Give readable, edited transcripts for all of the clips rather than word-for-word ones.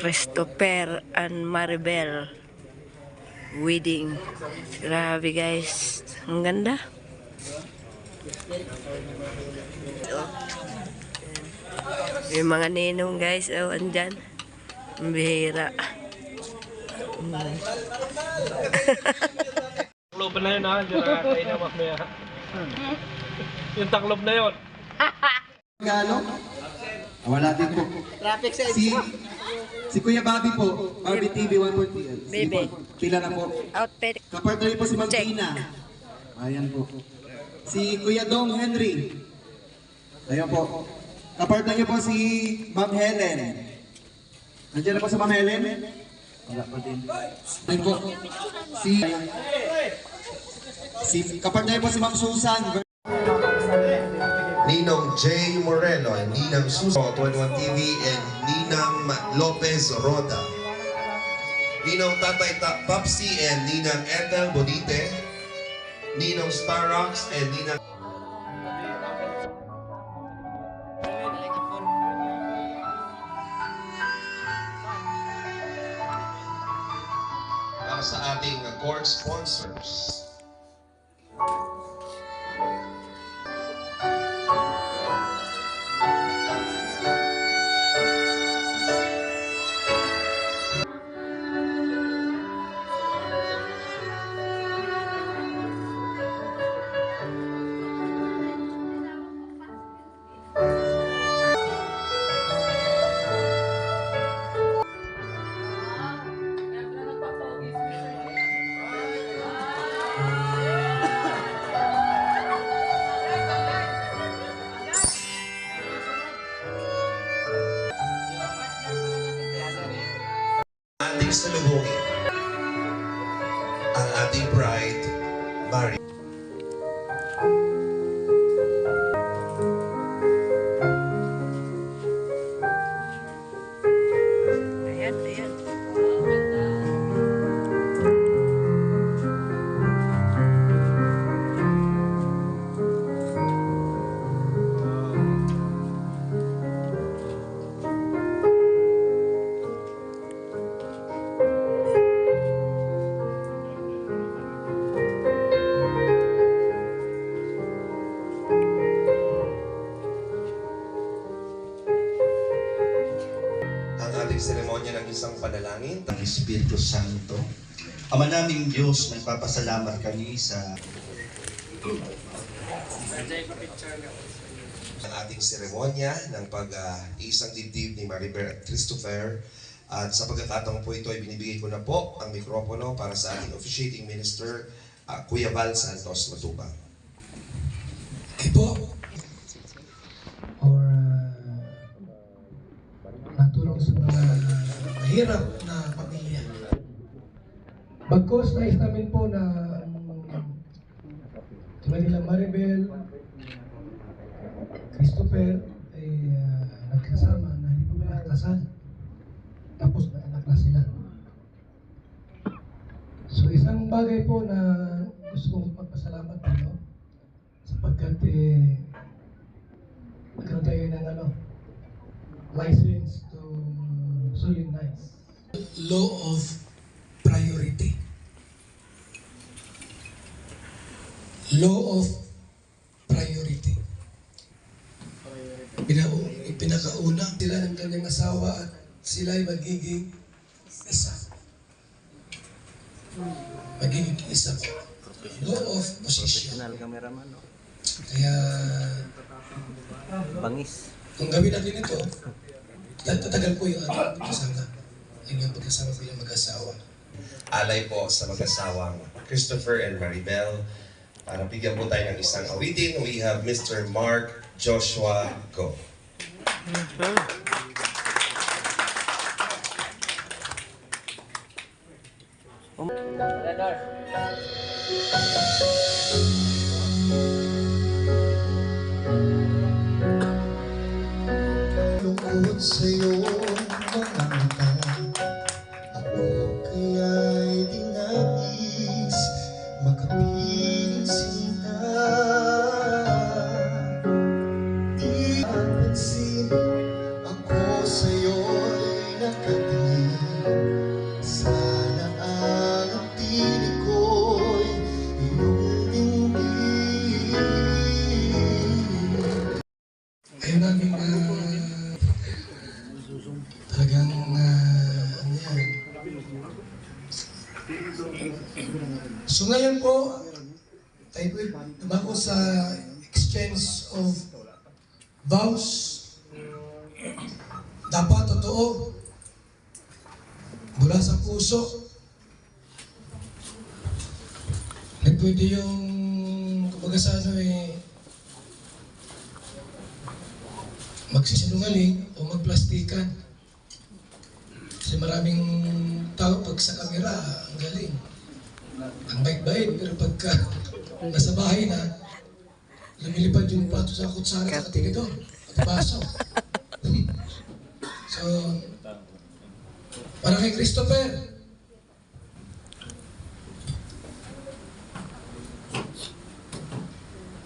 Christopher and Maribel wedding. Grabe guys, ang ganda. Yung mga ninong guys, oh, andyan. Ang bihira. Taklob na yun ha, dyan nakakain na mamaya. Yung taklob na yun. Galo? Wala din po. Traffic sa Si Kuya Bobby po, Bobby TV 140. Baby. Pila na po. Outfit. Kapartner po si Ma'am Check. Tina. Ayan po. Si Kuya Dong Henry. Ayan po. Kapartner niyo po si Ma'am Helen. Nandiyan na po si Ma'am Helen? Wala pa din. Ayan po. Kapartner po si Ma'am Susan. Ninong J. Moreno and Ninang Suso, 21 TV, and Ninang Lopez Roda. Ninong Tatay Papsi and Ninang Ethel Bonite. Ninong Starox and Ninang... Para sa ating court sponsors. Ating salubungin ang ating bride, Mary. Ayan, ayan. Ang ating seremonya ng isang panalangin. Ang Espiritu Santo. Ama naming Diyos, nagpapasalamat kami sa Ang ating seremonya ng pag-iisang dibdib ni Maribel at Christopher. At sa pagkakataon po ito ay binibigay ko na po ang mikropono para sa ating officiating minister, Kuya Val Santos Matubang. po or natulong sa mga mahirap na pamilya. Bagkos nais namin po na tulad nila Maribel, Christopher ay nagkasama na hindi pa nakakasal. Tapos may anak na sila. So isang bagay po na gusto kong magpasalamat dito sapagkat nagkaroon tayo ng license to solemnize. Law of priority. Law of priority. Pinakauna sila ng kanyang asawa at sila ay magiging isa. Magiging isa po. Law of position. Kaya Bangis. kung gawin natin ito, tatagal po yung ating pagkasama. Yung pagkasama po yung mag-asawa. Alay po sa mag-asawang Christopher and Maribel. Para bigyan po tayo ng isang awitin, we have Mr. Mark Joshua Go. lungkot sa'yo mga mata. Ako kaya'y di nais makapiling sinta. Di napansin ako sa'yo'y nakatingin. ano yan. So ngayon po, tayo po dumako sa exchange of vows. Dapat totoo, mula sa puso. Pwede yung, kumbaga sa ano magsisinungaling o magplastikan. Kasi maraming tao pag sa kamera, ang galing. Ang bait-bait, pero pagka nasa bahay na, lumilipad yung plato sa kutsara sa katigidor at baso. So, para kay Christopher,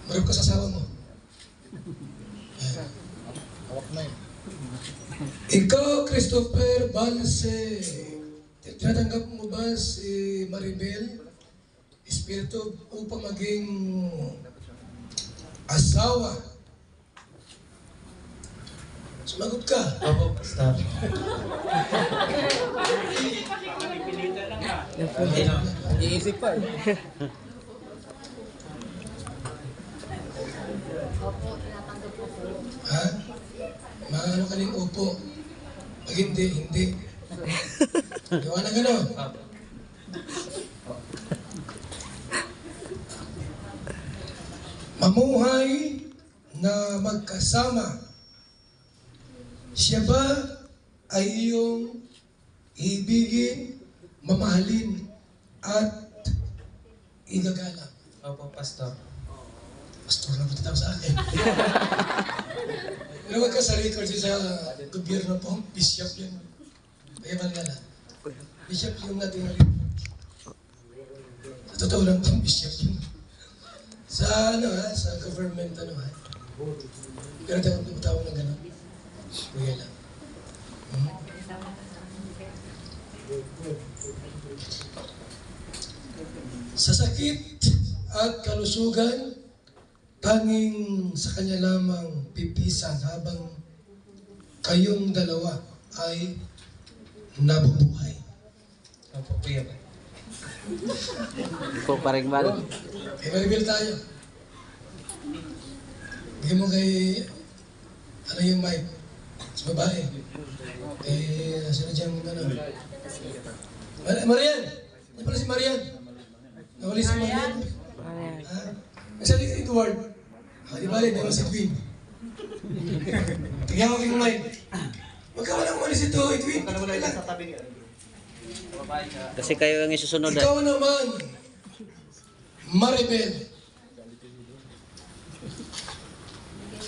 marap ka sa asawa mo. Ikaw, Christopher Balse, tinatanggap mo ba si Maribel Espiritu upang maging asawa? Sumagot ka. Opo, Pastor. Iisip pa eh. Ha? Maano ka rin upo. Pag hindi, hindi. Gawa na gano'n. Mamuhay na magkasama. Siya ba ay iyong ibigin, mamahalin, at igagalang? Opo, Pastor. Pastor na punta sa akin. Pero wag ka sa record sa gobyerno po, bishop yun. Kaya malala. Bishop yung natin na record. Sa totoo lang po, bishop yun. Sa ano ha, sa government ano ha. Pero tayo tawag ng gano'n. Kuya lang. Sa sakit at kalusugan, tanging sa kanya lamang pipisan habang kayong dalawa ay nabubuhay. Opo, Kuya. Po paring bal. Kay Maribel tayo. Bigyan mo kay, ano yung mic? Sa babae. Sino dyan, ano? Marian! Ano pala si Marian? Nawali si Marian? Ha? Nasaan si Edward? Di ba rin, naman si Edwin. Tigyan ko yung mic. Huwag ka walang umalis ito, Edwin. Kasi kayo ang isusunod. Ikaw naman, Maribel.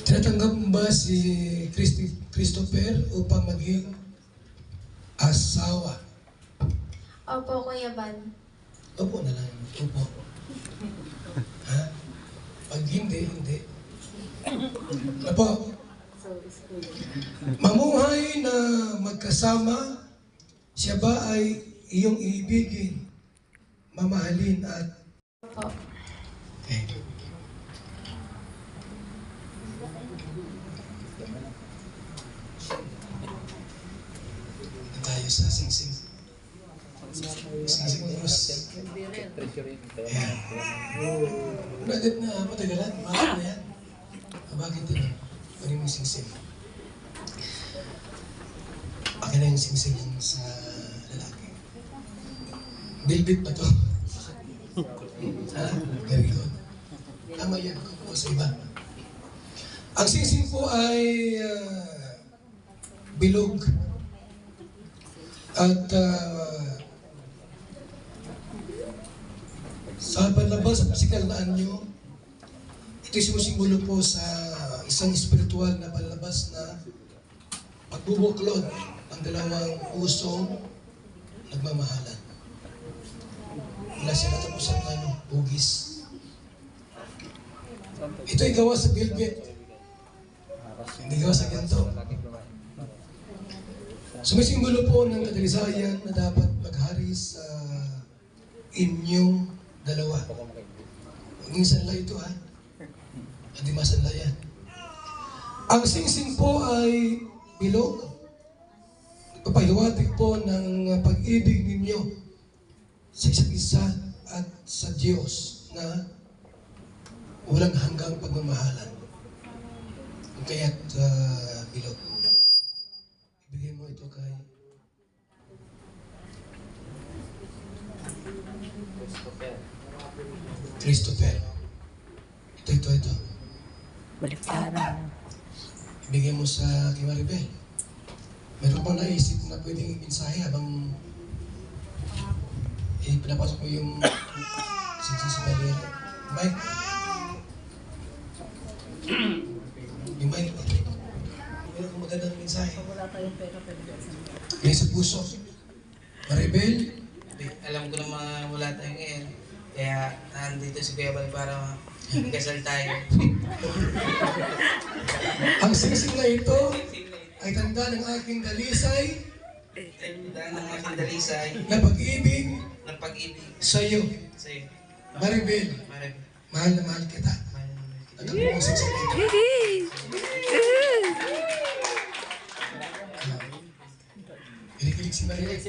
Tinatanggap mo ba si Christopher upang maging asawa? Opo, Kuya Ban. Opo na lang. Opo. Ha? Pag hindi, hindi. Opo. Mamuhay na magkasama, siya ba ay iyong ibigin, mamahalin at... Opo. Okay. Tayo sa singsing. Singsing Cruz. Ayan. Bakit na matagalan? Bakit na yan? Bakit din? Ano yung singsing? Akin na yung singsing sa lalaki. Bilbit pa to. Ha? Very good. Tama yan. Kukuha sa iba. Ang singsing po ay bilog. At sa panlabas sa pisikal na anyo, ito'y sumusimbolo po sa isang espiritual na panlabas na pagbubuklod ang dalawang pusong nagmamahalan. Wala siya katapusan ng bugis. Ito'y gawa sa bilbit. Hindi gawa sa ganito. Sumisimbolo po ng kadalisayan na dapat maghari sa inyong dalawa. Huwag yung sanla ito ha. Hindi masanla yan. Ang singsing po ay bilog. Papahiwatig po ng pag-ibig ninyo sa isa't isa at sa Diyos na walang hanggang pagmamahalan. Kaya't Bilog, ibigay mo ito kay Christopher. Ito. Baliktaran. Ibigay mo sa kay Maribel. Meron pang naisip na pwedeng mensahe habang pinapasok ko yung si Valeria. Mike. Yung Mike. Meron kong magandang mensahe. May sa puso. Maribel. Alam ko na mga wala tayo ngayon. Kaya nandito si Kuya Bal para ikasal tayo. Ang singsing na ito ay tanda ng aking dalisay Tanda ng aking dalisay na pag-ibig ng pag-ibig sa iyo. sa iyo. Maribel, Marami. mahal na mahal kita. At ang mga singsing na ito. Kilig si Maribel.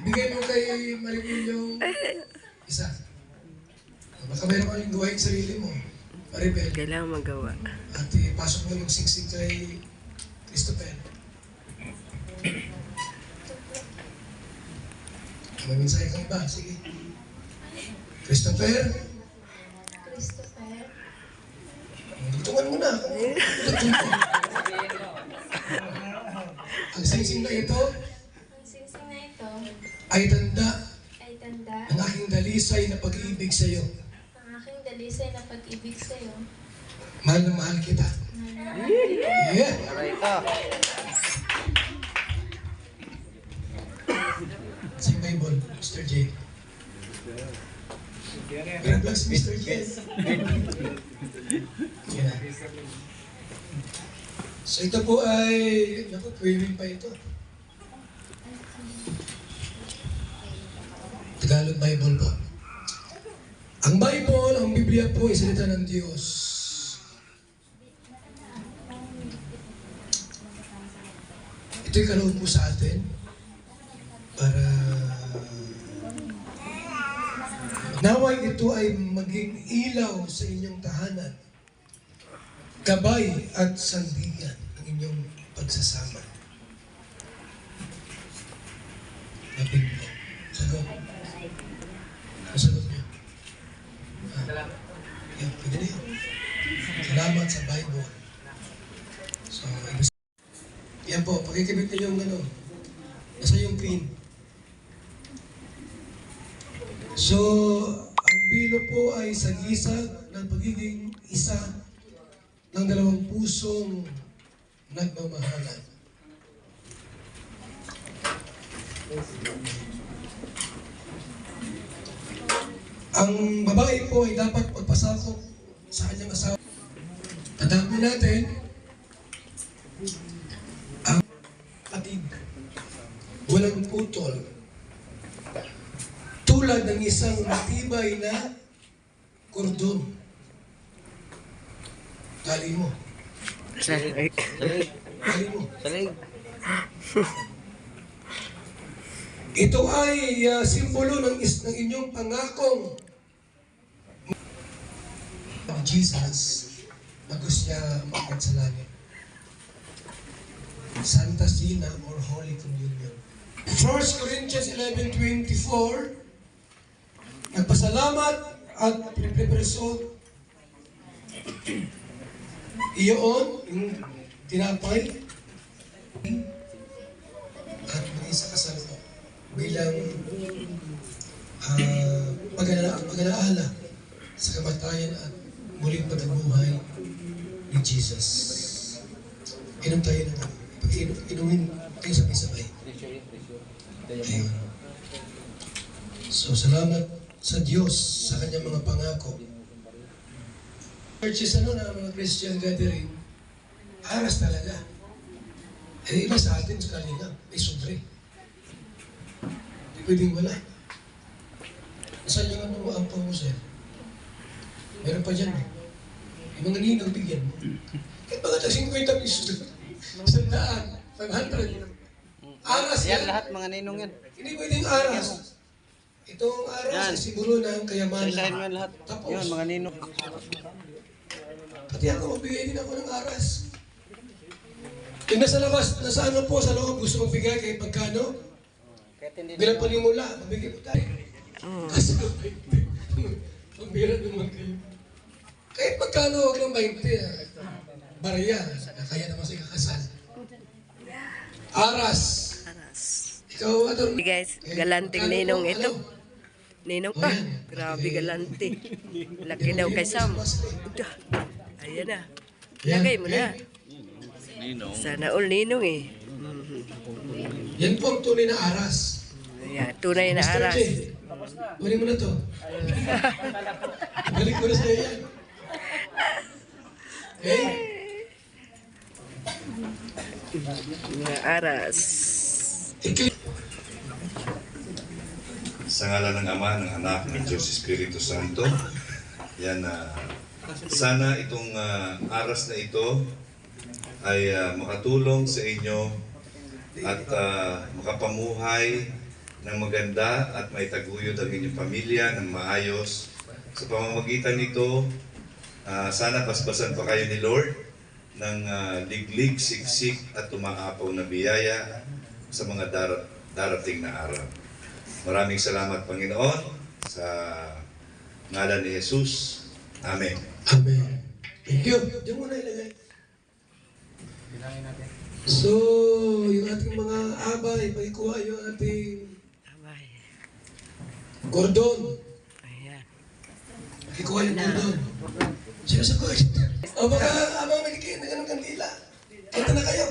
Ibigay mo kay Maribel yung isa. Baka meron kang gawain sarili mo. Maribel. Kailangan magawa. At ipasok mo yung singsing kay Christopher. May mensahe kang iba? Sige. Christopher. Christopher. Tutungan mo na. Ang singsing na ito Ang singsing na ito ay tanda ay tanda ng aking dalisay na pag-ibig sa iyo. ng aking dalisay na pag-ibig sa iyo. Mahal na mahal kita. Yeah. Sa Bible, Mr. J. God bless Mr. J. Yeah. So ito po ay, naku, swimming pa ito. Tagalog Bible po. Ang Bible, ang Biblia po ay salita ng Diyos. Ito'y kaloob po sa atin para naway ito ay maging ilaw sa inyong tahanan, gabay at sandigan ng inyong pagsasama. Napin mo. Sagot. Masagot niyo. Yan, pwede na yun. Salamat sa Bible. So, yan po, pakikibit niyo yung ano. Nasa yung pin. So, ang bilo po ay sagisag ng pagiging isa ng dalawang pusong nagmamahalan. Ang babae po ay dapat magpasakop sa kanyang asawa. Tandaan po natin, ang patid, walang putol, tulad ng isang matibay na kordon. Tali mo. Tali mo. Ito ay simbolo ng inyong pangakong Jesus na gusto niya umakyat sa langit. Santa Cena or Holy Communion. 1 Corinthians 11:24, nagpasalamat at pinipreso iyon, yung tinapay at mag-isa kasal mo bilang pag-alaala sa kamatayan at muling pagkabuhay ni Jesus. Inom tayo na inumin kayo sabay-sabay. Ayun. So, salamat sa Diyos sa kanyang mga pangako. Churches na mga Christian gathering, aras talaga. Iba sa atin sa kanila, may sobre. Hindi pwedeng wala. Saan yung ang pangusel? Meron pa dyan. Yung mga ninang bigyan mo. Kahit mga 50 piso, 100. 500. Aras yan. Yan lahat mga ninong yan. Hindi pwedeng aras. Itong aras ay simbolo ng kayamanan. Isahin mo yan lahat. Tapos, Yun, mga ninong. pati ako magbigay din ako ng aras. Yung nasa labas, nasa ano po, sa loob, gusto mong bigay kahit pagkano. Bilang panimula, mabigay po tayo. Kasi pambira naman kayo. Kahit pagkano, huwag lang 20. Barya, kaya naman sa ikakasal. Aras. Aras. Ikaw, Ador. Hey guys, galanting ninong ito. Ninong pa. Grabe galante. Laki daw kay Sam. Udah. Ayan na. Lagay mo na. Sana all ninong eh. Yan po ang tunay na aras. Ayan, tunay na Mr. aras. J, kunin mo na to. Balik mo na sa'yo yan. Okay? Mga aras. Sa ngalan ng Ama, ng Anak, ng Diyos Espiritu Santo, yan sana itong aras na ito ay makatulong sa inyo at makapamuhay ng maganda at maitaguyod ang inyong pamilya ng maayos. Sa pamamagitan nito, sana paspasan pa kayo ni Lord ng liglig, siksik at tumaapaw na biyaya sa mga darating na araw. Maraming salamat, Panginoon, sa ngalan ni Jesus. Amen. Amen. Thank you. Diyan mo na ilagay. So, yung ating mga abay, pagkuha yung ating Abay. gordon. Ayan. Pagkuha yung gordon. Sino sa court? O baka abang maligay na ganun kandila. Punta na kayo.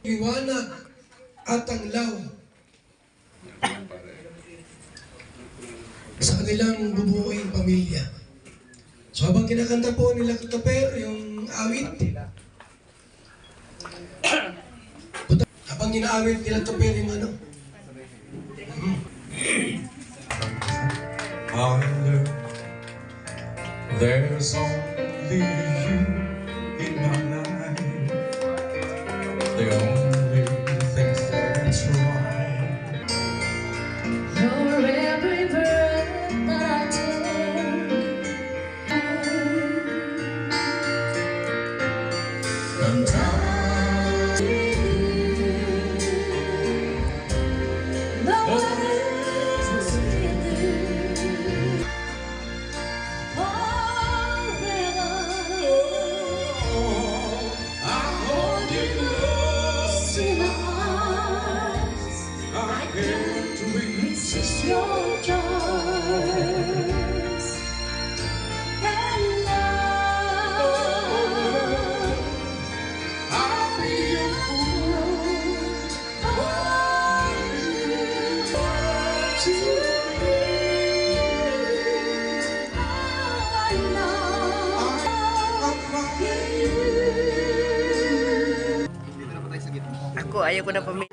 Iwanag at ang law sa kanilang bubuing pamilya. So habang kinakanta po nila Kaper yung awit, habang ginaawit nila Kaper yung ano, Father, there's only you in my life. The only thing that's right. You're every breath that I take. I'm tired. The words will see through. Forever. I hold you close In my arms, I can't resist your charms and love. I'll be a fool For you to be. Oh, I know you. Ako, ayaw ko na pamilya.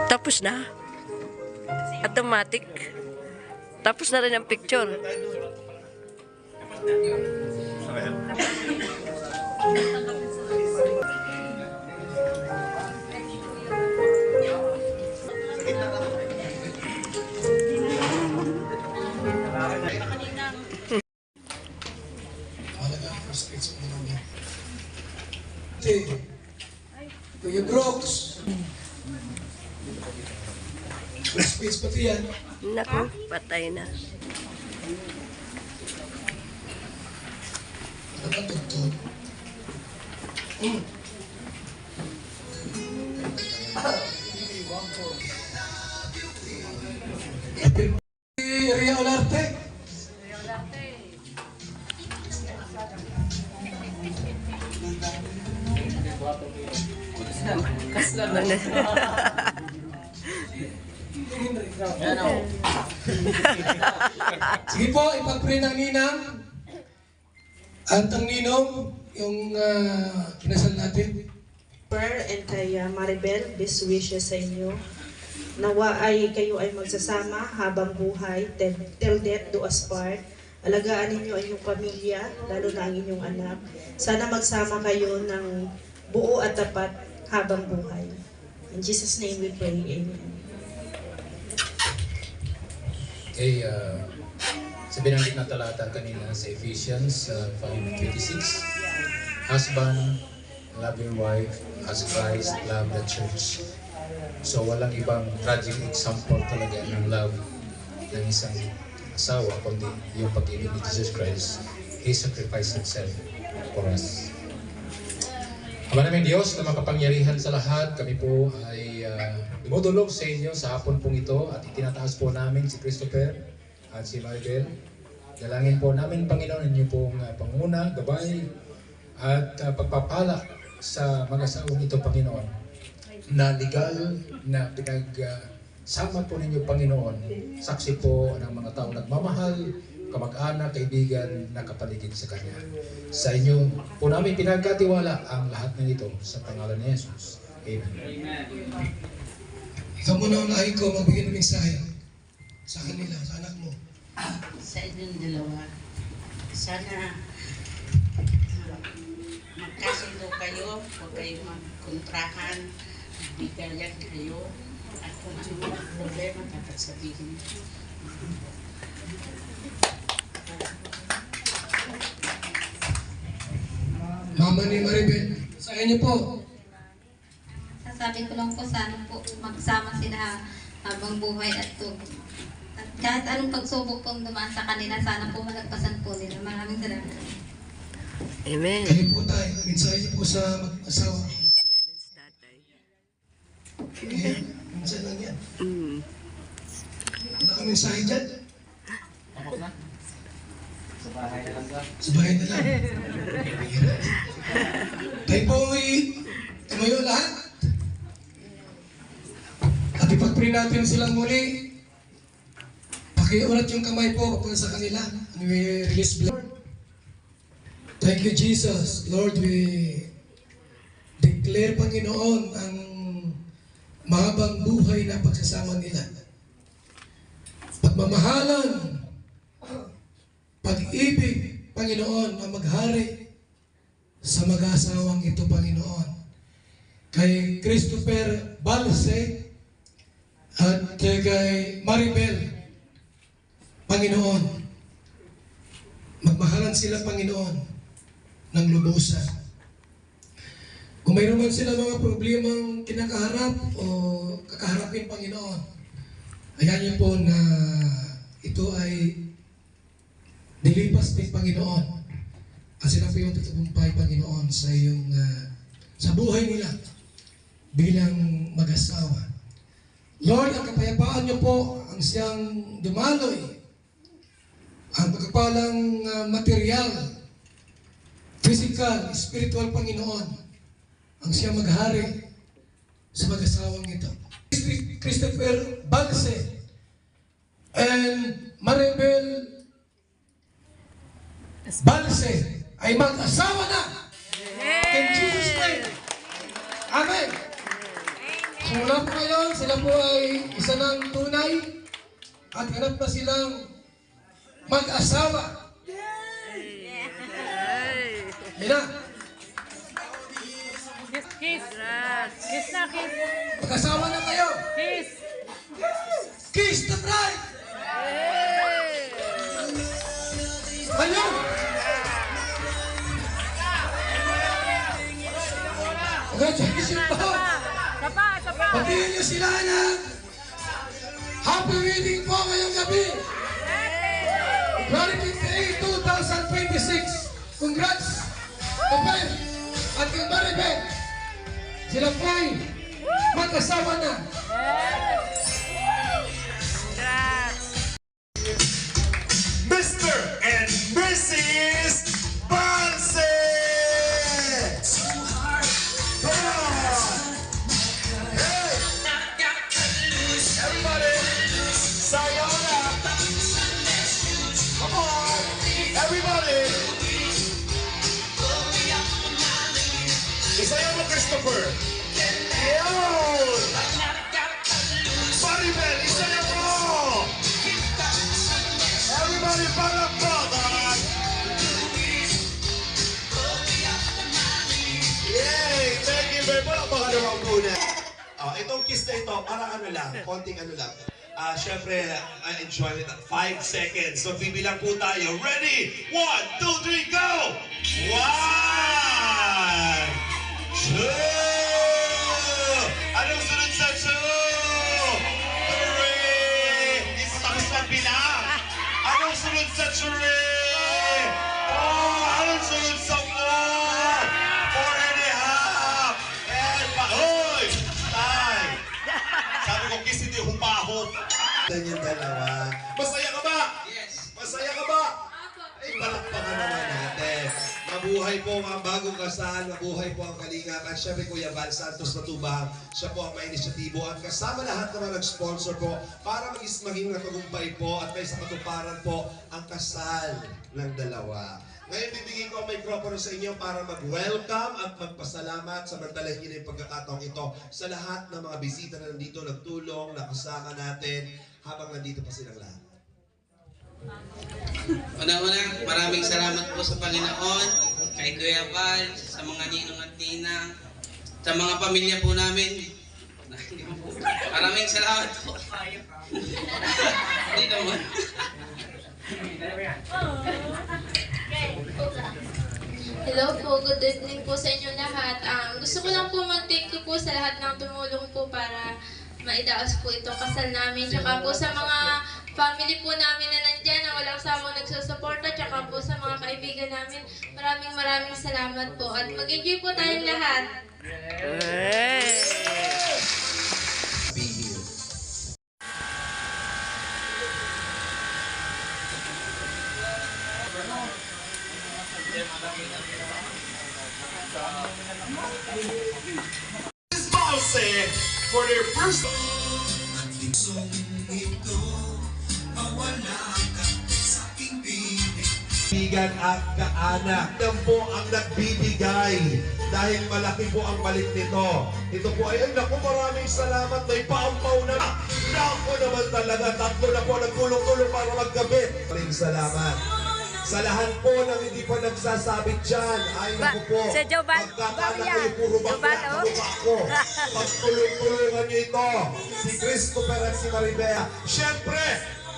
Tapos na. Automatic. Tapos na rin ang picture. Malaga ang speech mo naman. Kuya Brooks. Speech pati yan. Naku, patay na. Nakatugtog. Ria Olarte. Sige po, ipag-pray ng ninang at ang ninong, yung kinasal natin. Christopher and kay Maribel, best wishes sa inyo. Nawa ay kayo ay magsasama habang buhay, till death do us part. Alagaan ninyo ang inyong pamilya, lalo na ang inyong anak. Sana magsama kayo ng buo at tapat habang buhay. In Jesus' name we pray, Amen. Okay, sa binanggit na talata kanina sa Ephesians 5:26, husband, love your wife as Christ loved the church. So walang ibang tragic example talaga ng love ng isang asawa kundi yung pag-ibig ni Jesus Christ. He sacrificed himself for us. Ama namin Diyos na makapangyarihan sa lahat, kami po ay dumudulog sa inyo sa hapon pong ito at itinataas po namin si Christopher at si Maribel. Dalangin po namin, Panginoon, inyo pong panguna, gabay at pagpapala sa mag-asawang ito, Panginoon, na legal na pinagsama po ninyo, Panginoon. Saksi po ng mga taong nagmamahal, kamag-anak, kaibigan na kapaligid sa Kanya. Sa inyo po namin pinagkatiwala ang lahat ng ito sa pangalan ni Jesus. Amen. Ikaw muna unahin ko, magbigay ng mensahe sa kanila, sa anak mo. Sa inyong dalawa, sana magkasundo kayo, huwag kayo magkontrahan, bigayan kayo, at kung ano ang problema, dapat sabihin. Mama ni Maribel, sa inyo po. Sasabi ko lang po, sana po magsama sila habang buhay at at kahit anong pagsubok pong dumaan sa kanila, sana po malagpasan po nila. Maraming salamat. Amen. Kayo po tayo, mensahe niyo po sa mag-asawa. Okay, minsan lang yan. Wala kang mensahe dyan? Sa bahay na lang. Sa bahay na lang. Tayo po ay tumayo lahat. At ipag-pray natin silang muli. Pakiulat yung kamay po para sa kanila. And we release blood. Thank you, Jesus. Lord, we declare, Panginoon, ang mahabang buhay na pagsasama nila. Pagmamahalan, pag-ibig, Panginoon, ang maghari sa mag-asawang ito, Panginoon. Kay Christopher Balse at kay Maribel, Panginoon, magmahalan sila, Panginoon, ng lubusan. Kung mayroon man sila mga problemang kinakaharap o kakaharapin, Panginoon, ayan niyo po na ito ay nilipas din, Panginoon. At sila po yung tutumpay, Panginoon, sa iyong sa buhay nila bilang mag-asawa. Lord, ang kapayapaan niyo po ang siyang dumaloy, ang pagkapalang material, physical, spiritual, Panginoon, ang siyang maghari sa mag-asawang ito. Christopher Balse and Maribel Balse ay mag-asawa na. In Jesus' name. Amen. Simula po ngayon, sila po ay isa ng tunay at hanap na silang mag-asawa. Yan na. Kiss. Kiss na, kiss. Mag-asawa na kayo. Kiss. Kiss the bride. Ayun. Congratulations po. Sapa. Pagdihin niyo sila na happy wedding po ngayong gabi. Glory 28, 2026. Congrats. Kapay at kay Maribel. Sila po ay mag-asawa na. Mr. and Mrs. Balse! Come on! Hey! Everybody! Sayonara! Come on! Everybody! Isayama Christopher! kiss na ito, parang ano lang, konting ano lang. Syempre, enjoy it. 5 seconds. So, bibilang po tayo. Ready? 1, 2, 3, go! 1, 2! Anong sunod sa 2? 3! Hindi ko tapos magbilang. Anong sunod sa 3? 4! Anong sunod sa 4? 4 and a half! And hoy! Time! Sabi ko, kiss hindi humpahop. Yan yung dalawa. Masaya ka ba? Yes. Masaya ka ba? Ay, palakpakan naman natin. Mabuhay po ang bagong kasal, mabuhay po ang Kalingap. At syempre, Kuya Val Santos Matubang, siya po ang may inisyatibo. At kasama lahat naman nag-sponsor po para maging natagumpay po at may sa katuparan po ang kasal ng dalawa. Ngayon, bibigyan ko ang mikropono sa inyo para mag-welcome at magpasalamat sa mantalahin niyo yung pagkakataong ito sa lahat ng mga bisita na nandito, nagtulong, nakasama natin habang nandito pa silang lahat. Una-una, maraming salamat po sa Panginoon, kay Kuya Val, sa mga ninong at ninang, sa mga pamilya po namin. Maraming salamat po. Hindi naman. Hello po, good evening po sa inyo lahat. Gusto ko lang po mag-thank you po sa lahat ng tumulong po para maidaos po itong kasal namin. Tsaka po sa mga family po namin na nandyan na walang samang nagsusuporta. Tsaka po sa mga kaibigan namin. Maraming salamat po. At mag-enjoy po tayong lahat. This Balse for their first. Bigan at kaanak. Yan po ang nagbibigay dahil malaki po ang balik nito. Ito po ay naku, maraming salamat. May paampaw na. Naku naman talaga. Tatlo na po nagtulong-tulong para magkabit. Maraming salamat. Sa lahat po ng hindi pa nagsasabit dyan, ay naku po, magkakaanak kayo puro bakla, kamukha ko. Pagtulong-tulungan nyo ito, si Christopher at si Maribea. Siyempre,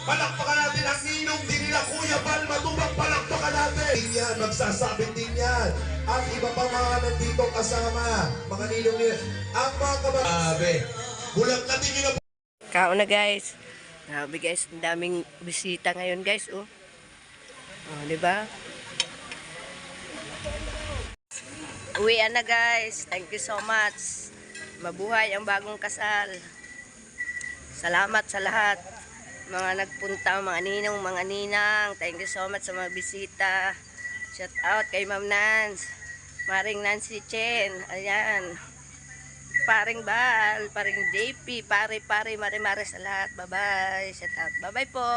palakpakan natin ang ninong din nila, Kuya Val Matubang, palakpakan natin. Yan, magsasabit din yan. At iba pa mga nandito kasama, mga ninong nila. Ang mga kababe, bulag natin nyo na po. Kauna guys. Grabe guys, ang daming bisita ngayon guys, oh. Oh, di ba? Uwian na guys. Thank you so much. Mabuhay ang bagong kasal. Salamat sa lahat. Mga nagpunta, mga ninong, mga ninang. Thank you so much sa mga bisita. Shout out kay Ma'am Nance. Maring Nancy Chen. Ayan. Paring Bal, paring JP, pare-pare, mare-mare sa lahat. Bye-bye. Shout out. Bye-bye po.